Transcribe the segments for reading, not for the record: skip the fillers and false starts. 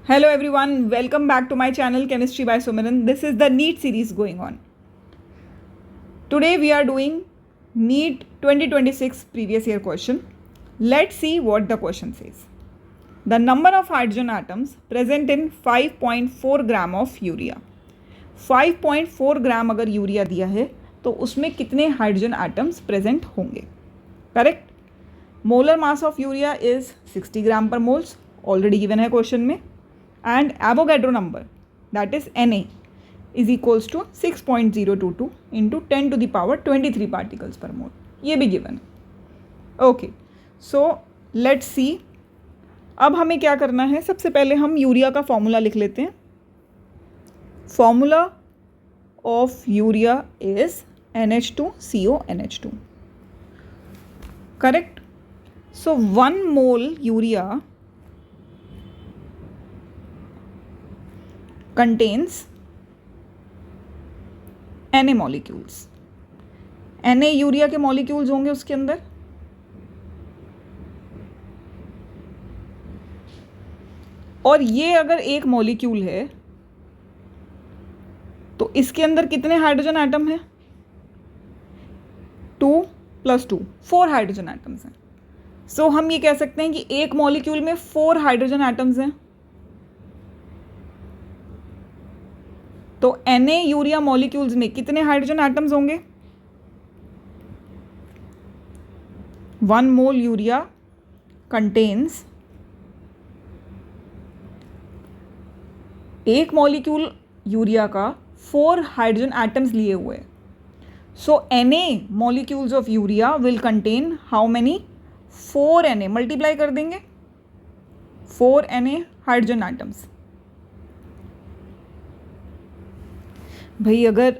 Hello everyone, welcome back to my channel Chemistry by Sumiran. This is the NEET series going on. Today we are doing NEET 2026 previous year question. Let's see what the question says. The number of hydrogen atoms present in 5.4 gram of urea. 5.4 ग्राम अगर urea दिया है तो उसमें कितने hydrogen atoms present होंगे. Correct. Molar mass of urea is 60 ग्राम पर moles, already given है question में. And Avogadro number, that is Na, is equals to 6.022 into 10 to the power 23 particles per mole. ये भी given है. Okay, so let's see. अब हमें क्या करना है, सबसे पहले हम यूरिया का फॉर्मूला लिख लेते हैं. Formula of urea is NH2CONH2. Correct. So 1 mole urea contains Na molecules. Na urea के मॉलिक्यूल्स होंगे उसके अंदर. और ये अगर एक मॉलिक्यूल है तो इसके अंदर कितने हाइड्रोजन एटम हैं? 2 + 2, 4 हाइड्रोजन एटम्स हैं. सो हम ये कह सकते हैं कि एक मॉलिक्यूल में 4 हाइड्रोजन एटम्स हैं. तो Na यूरिया मॉलिक्यूल्स में कितने हाइड्रोजन एटम्स होंगे? 1 मोल यूरिया कंटेन्स, एक मॉलिक्यूल यूरिया का 4 हाइड्रोजन एटम्स लिए हुए. सो Na molecules of urea will contain how many? 4 Na. Multiply कर देंगे, 4 Na हाइड्रोजन एटम्स. भाई अगर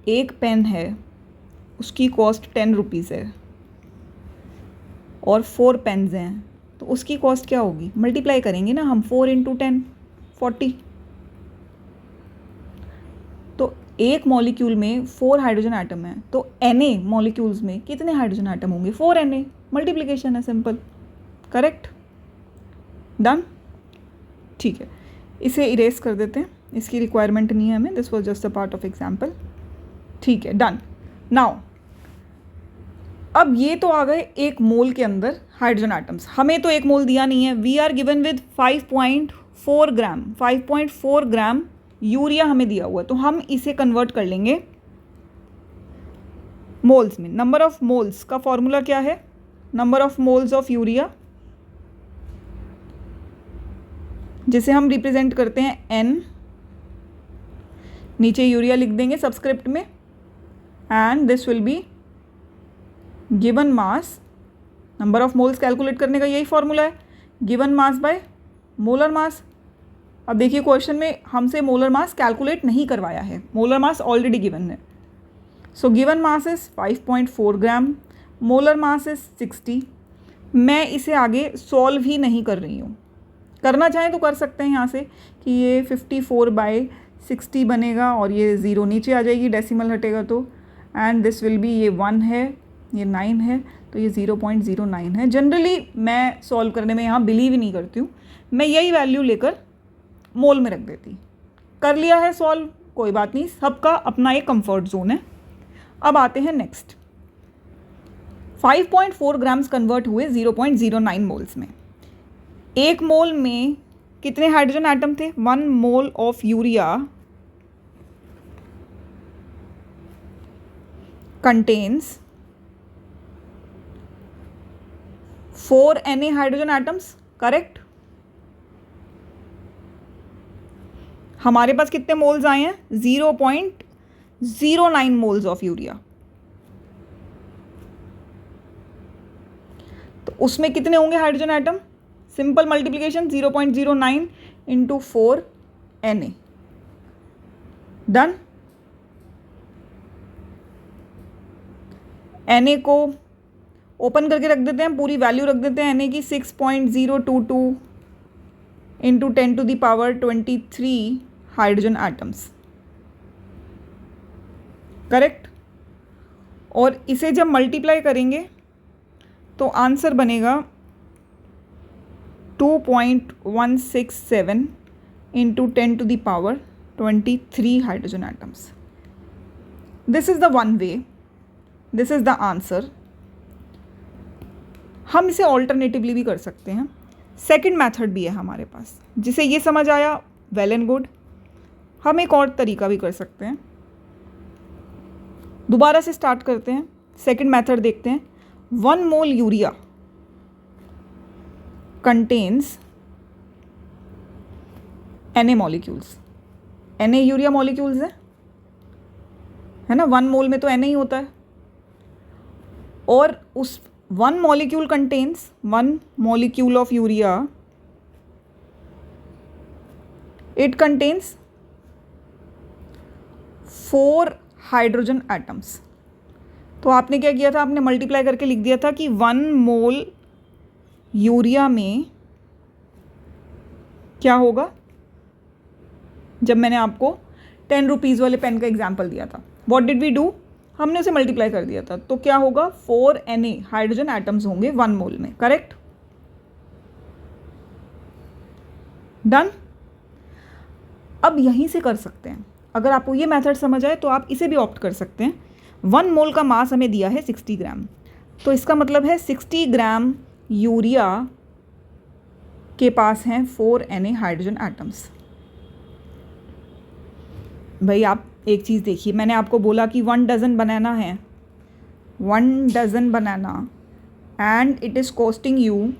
एक पेन है उसकी कॉस्ट 10 रुपीज़ है और 4 पेन्स हैं तो उसकी कॉस्ट क्या होगी? मल्टीप्लाई करेंगे ना हम, 4 × 10 40. तो एक मॉलिक्यूल में 4 हाइड्रोजन एटम है तो Na मॉलिक्यूल्स में कितने हाइड्रोजन एटम होंगे? 4 Na. मल्टीप्लिकेशन है, सिंपल. करेक्ट. डन. ठीक है, इसे इरेज कर देते हैं, इसकी रिक्वायरमेंट नहीं है हमें. This was just a part of example. ठीक है, डन. नाउ अब ये तो आ गए एक मोल के अंदर हाइड्रोजन एटम्स. हमें तो एक मोल दिया नहीं है. We are given with 5.4 gram. 5.4 gram urea हमें दिया हुआ है तो हम इसे कन्वर्ट कर लेंगे मोल्स में. नंबर ऑफ मोल्स का फॉर्मूला क्या है? Number of moles of urea, जिसे हम रिप्रेजेंट करते हैं N. नीचे यूरिया लिख देंगे सबस्क्रिप्ट में. And this will be given mass. Number of moles calculate करने का यही फॉर्मूला है, given mass by molar mass. अब देखिए क्वेश्चन में हमसे मोलर मास कैलकुलेट नहीं करवाया है, मोलर मास ऑलरेडी गिवन है. So given mass is 5.4 gram, molar mass is 60. मैं इसे आगे सॉल्व ही नहीं कर रही हूँ. करना चाहें तो कर सकते हैं यहाँ से कि ये 54/60 बनेगा और ये 0 नीचे आ जाएगी, डेसिमल हटेगा तो. एंड दिस विल बी, ये 1 है, ये 9 है, तो ये 0.09 है. जनरली मैं सॉल्व करने में यहाँ बिलीव ही नहीं करती हूँ. मैं यही वैल्यू लेकर मोल में रख देती. कर लिया है सॉल्व, कोई बात नहीं, सबका अपना एक कंफर्ट जोन है. अब आते हैं नेक्स्ट. 5.4 ग्राम्स कन्वर्ट हुए 0.09 मोल्स में. एक मोल में कितने हाइड्रोजन एटम थे? 1 mole of urea contains 4 Na hydrogen atoms. Correct. हमारे पास कितने मोल्स आए हैं? 0.09 मोल्स ऑफ यूरिया. तो उसमें कितने होंगे hydrogen atom? Simple multiplication, 0.09 × 4 Na. Done. Na को ओपन करके रख देते हैं, पूरी वैल्यू रख देते हैं Na की. 6.022 × 10 to the power 23 hydrogen atoms. Correct. और इसे जब मल्टीप्लाई करेंगे तो आंसर बनेगा 2.167 into 10 to the power 23 hydrogen atoms. This is the one way, this is the answer. हम इसे ऑल्टरनेटिवली भी कर सकते हैं, सेकंड मेथड भी है हमारे पास. जिसे ये समझ आया वेल एंड गुड. हम एक और तरीका भी कर सकते हैं. दोबारा से स्टार्ट करते हैं, सेकंड मेथड देखते हैं. 1 mole urea contains Na molecules. Na urea molecules है ना. 1 मोल में तो Na ही होता है. और उस 1 molecule contains 1 molecule of urea, it contains 4 hydrogen atoms. तो आपने क्या किया था, आपने मल्टीप्लाई करके लिख दिया था कि 1 मोल यूरिया में क्या होगा. जब मैंने आपको 10 रुपीज़ वाले पेन का एग्जाम्पल दिया था, व्हाट डिड वी डू, हमने उसे मल्टीप्लाई कर दिया था. तो क्या होगा, 4 Na हाइड्रोजन एटम्स होंगे 1 मोल में. Correct, done. अब यहीं से कर सकते हैं. अगर आपको ये मेथड समझ आए तो आप इसे भी ऑप्ट कर सकते हैं. 1 मोल का मास हमें दिया है 60 ग्राम. तो इसका मतलब है 60 ग्राम यूरिया के पास हैं 4 Na हाइड्रोजन एटम्स. भाई आप एक चीज़ देखिए, मैंने आपको बोला कि 1 डज़न बनाना है, 1 dozen banana, and it is costing you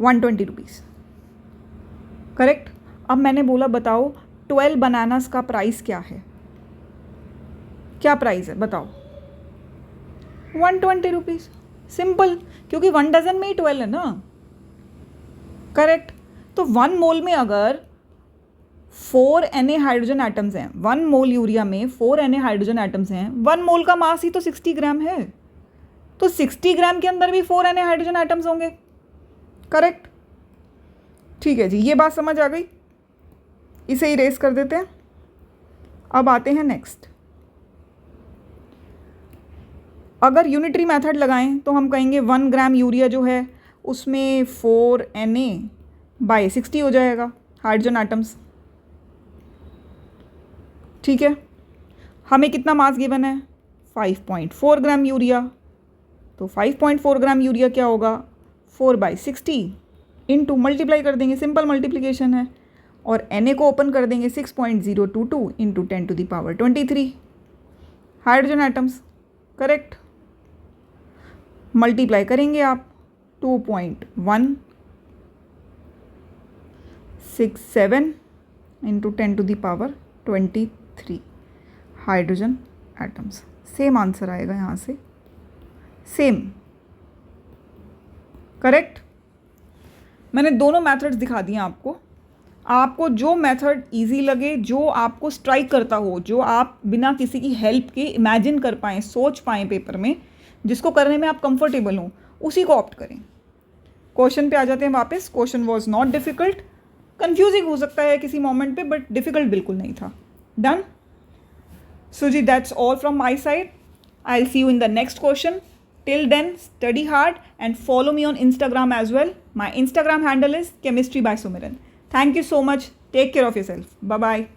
120 rupees. Correct. अब मैंने बोला बताओ 12 बनानास का प्राइस क्या है. क्या प्राइस है बताओ. 120 रुपीज़. सिंपल, क्योंकि 1 डज़न में ही 12 है ना. करेक्ट. तो 1 मोल में अगर 4 Na हाइड्रोजन एटम्स हैं, 1 मोल यूरिया में 4 Na हाइड्रोजन एटम्स हैं, 1 मोल का मास ही तो 60 ग्राम है. तो 60 ग्राम के अंदर भी 4 Na हाइड्रोजन एटम्स होंगे. करेक्ट. ठीक है जी, ये बात समझ आ गई. इसे इरेज कर देते हैं. अब आते हैं नेक्स्ट. अगर यूनिटरी मेथड लगाएं तो हम कहेंगे 1 ग्राम यूरिया जो है उसमें 4 Na/60 हो जाएगा हाइड्रोजन एटम्स. ठीक है. हमें कितना मास गिवन है, 5.4 ग्राम यूरिया. तो 5.4 ग्राम यूरिया क्या होगा, 4/60 इंटू मल्टीप्लाई कर देंगे, सिंपल मल्टीप्लिकेशन है. और Na को ओपन कर देंगे 6.022 into 10 to the power 23 hydrogen atoms. Correct. Multiply करेंगे आप 2.167 into 10 to the power 23 hydrogen atoms. Same answer आएगा यहाँ से, सेम. करेक्ट. मैंने दोनों मेथड्स दिखा दिए आपको. आपको जो मेथड इजी लगे, जो आपको स्ट्राइक करता हो, जो आप बिना किसी की हेल्प के इमेजिन कर पाएँ, सोच पाएँ पेपर में, जिसको करने में आप कंफर्टेबल हों, उसी को ऑप्ट करें. क्वेश्चन पे आ जाते हैं वापस. Question was not difficult. Confusing हो सकता है किसी मोमेंट पे, बट डिफ़िकल्ट बिल्कुल नहीं था. डन. सो जी, that's all from my side. I will see you in the next question. Till then, study hard and follow me on Instagram as well. My Instagram handle is chemistry by Sumiran. Thank you so much. Take care of yourself. Bye-bye.